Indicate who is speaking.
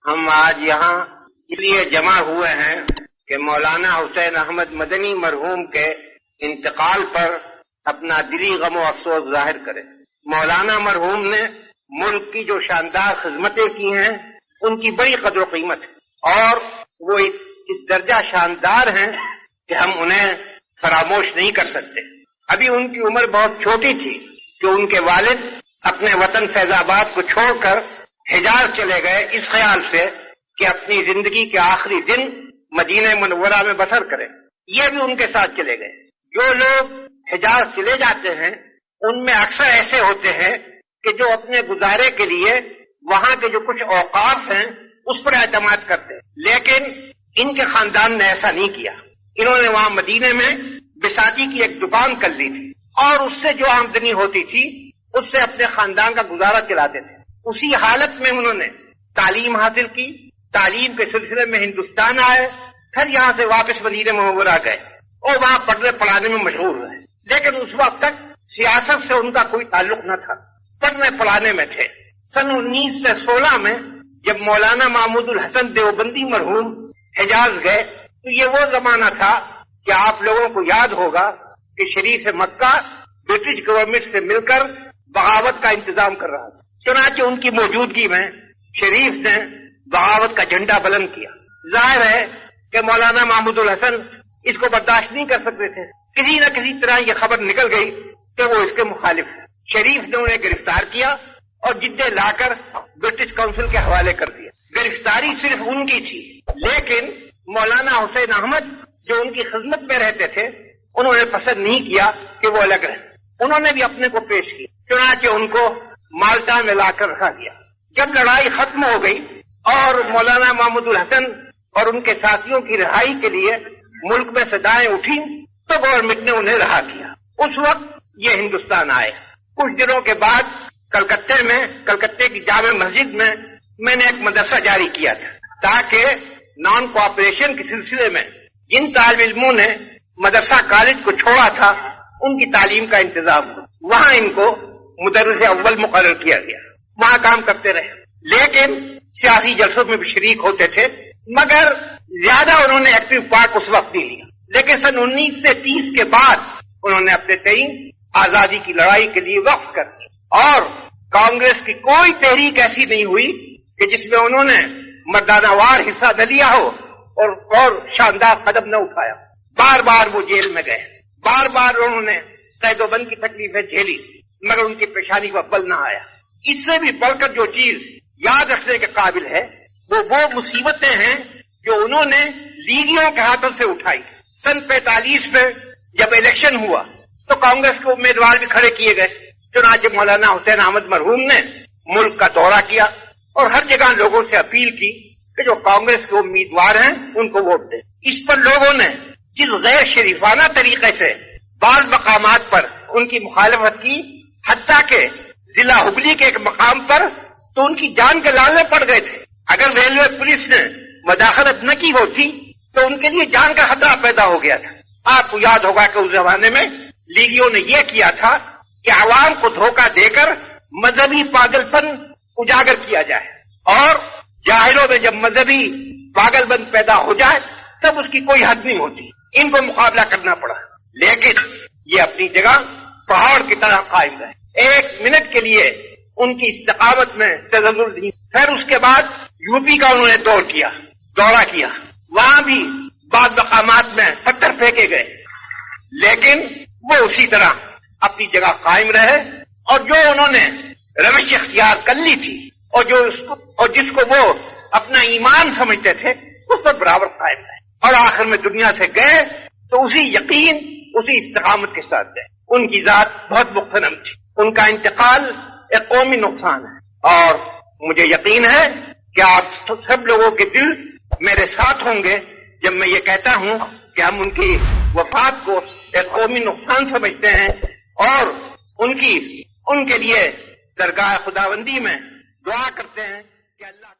Speaker 1: ہم آج یہاں اس لیے جمع ہوئے ہیں کہ مولانا حسین احمد مدنی مرحوم کے انتقال پر اپنا دلی غم و افسوس ظاہر کریں۔ مولانا مرحوم نے ملک کی جو شاندار خدمتیں کی ہیں ان کی بڑی قدر و قیمت ہے، اور وہ اس درجہ شاندار ہیں کہ ہم انہیں فراموش نہیں کر سکتے۔ ابھی ان کی عمر بہت چھوٹی تھی کہ ان کے والد اپنے وطن فیض آباد کو چھوڑ کر حجاز چلے گئے اس خیال سے کہ اپنی زندگی کے آخری دن مدینہ منورہ میں بسر کریں۔ یہ بھی ان کے ساتھ چلے گئے۔ جو لوگ حجاز چلے جاتے ہیں ان میں اکثر ایسے ہوتے ہیں کہ جو اپنے گزارے کے لیے وہاں کے جو کچھ اوقاف ہیں اس پر اعتماد کرتے ہیں، لیکن ان کے خاندان نے ایسا نہیں کیا۔ انہوں نے وہاں مدینے میں بساتی کی ایک دکان کر لی تھی، اور اس سے جو آمدنی ہوتی تھی اس سے اپنے خاندان کا گزارا چلاتے تھے۔ اسی حالت میں انہوں نے تعلیم حاصل کی، تعلیم کے سلسلے میں ہندوستان آئے، پھر یہاں سے واپس مدینہ منورہ گئے اور وہاں پڑھنے پڑھانے میں مشغول رہے، لیکن اس وقت تک سیاست سے ان کا کوئی تعلق نہ تھا، پڑھنے پڑھانے میں تھے۔ سن 1916 میں جب مولانا محمود الحسن دیوبندی مرحوم حجاز گئے تو یہ وہ زمانہ تھا کہ آپ لوگوں کو یاد ہوگا کہ شریف مکہ برٹش گورنمنٹ سے مل کر بغاوت کا انتظام کر رہا تھا۔ چنانچہ ان کی موجودگی میں شریف نے بغاوت کا جھنڈا بلند کیا۔ ظاہر ہے کہ مولانا محمود الحسن اس کو برداشت نہیں کر سکتے تھے، کسی نہ کسی طرح یہ خبر نکل گئی کہ وہ اس کے مخالف ہیں۔ شریف نے انہیں گرفتار کیا اور جدے لا کر برٹش کونسل کے حوالے کر دیا۔ گرفتاری صرف ان کی تھی، لیکن مولانا حسین احمد جو ان کی خدمت میں رہتے تھے انہوں نے پسند نہیں کیا کہ وہ الگ رہیں۔ انہوں نے بھی اپنے کو پیش کیا، چنانچہ ان کو مالٹا میں لا کر رکھا گیا۔ جب لڑائی ختم ہو گئی اور مولانا محمود الحسن اور ان کے ساتھیوں کی رہائی کے لیے ملک میں صدائیں اٹھی تو گورنمنٹ نے انہیں رہا کیا۔ اس وقت یہ ہندوستان آئے۔ کچھ دنوں کے بعد کلکتے کی جامع مسجد میں نے ایک مدرسہ جاری کیا تھا تاکہ نان کوآپریشن کے سلسلے میں جن طالب علموں نے مدرسہ کالج کو چھوڑا تھا ان کی تعلیم کا انتظام ہو۔ وہاں ان کو مدرس اول مقرر کیا گیا، وہاں کام کرتے رہے، لیکن سیاسی جلسوں میں بھی شریک ہوتے تھے، مگر زیادہ انہوں نے ایکٹیو پارٹ اس وقت نہیں لیا۔ لیکن سن 1930 کے بعد انہوں نے اپنے تئیں آزادی کی لڑائی کے لیے وقف کر دیا، اور کانگریس کی کوئی تحریک ایسی نہیں ہوئی کہ جس میں انہوں نے مردانہ وار حصہ نہ لیا ہو اور شاندار قدم نہ اٹھایا۔ بار بار وہ جیل میں گئے، بار بار انہوں نے قید و بند کی تکلیفیں جھیلی، مگر ان کی پیشانی کو بل نہ آیا۔ اس سے بھی بڑھ کر جو چیز یاد رکھنے کے قابل ہے وہ مصیبتیں ہیں جو انہوں نے لیگیوں کے ہاتھوں سے اٹھائی۔ سن 45 میں جب الیکشن ہوا تو کانگریس کے امیدوار بھی کھڑے کیے گئے، چنانچہ مولانا حسین احمد مرحوم نے ملک کا دورہ کیا اور ہر جگہ لوگوں سے اپیل کی کہ جو کانگریس کے امیدوار ہیں ان کو ووٹ دیں۔ اس پر لوگوں نے جس غیر شریفانہ طریقے سے بعض مقامات پر ان کی مخالفت کی، حتیٰ کہ ضلع ہگلی کے ایک مقام پر تو ان کی جان کے لالے پڑ گئے تھے۔ اگر ریلوے پولیس نے مداخلت نہ کی ہوتی تو ان کے لیے جان کا خطرہ پیدا ہو گیا تھا۔ آپ کو یاد ہوگا کہ اس زمانے میں لیگیوں نے یہ کیا تھا کہ عوام کو دھوکہ دے کر مذہبی پاگل پن اجاگر کیا جائے، اور جاہلوں میں جب مذہبی پاگل پن پیدا ہو جائے تب اس کی کوئی حد نہیں ہوتی۔ ان کو مقابلہ کرنا پڑا، لیکن یہ اپنی جگہ پہاڑ کی طرح قائم رہے۔ ایک منٹ کے لیے ان کی استقامت میں تزلزل نہیں۔ پھر اس کے بعد یوپی کا انہوں نے دورہ کیا، وہاں بھی بعض مقامات میں پتھر پھینکے گئے، لیکن وہ اسی طرح اپنی جگہ قائم رہے، اور جو انہوں نے روش اختیار کر لی تھی اور جس کو وہ اپنا ایمان سمجھتے تھے اس پر برابر قائم رہے، اور آخر میں دنیا سے گئے تو اسی یقین اسی استقامت کے ساتھ گئے۔ ان کی ذات بہت مختنم تھی، ان کا انتقال ایک قومی نقصان ہے، اور مجھے یقین ہے کہ آپ سب لوگوں کے دل میرے ساتھ ہوں گے جب میں یہ کہتا ہوں کہ ہم ان کی وفات کو ایک قومی نقصان سمجھتے ہیں، اور ان کے لیے درگاہ خداوندی میں دعا کرتے ہیں کہ اللہ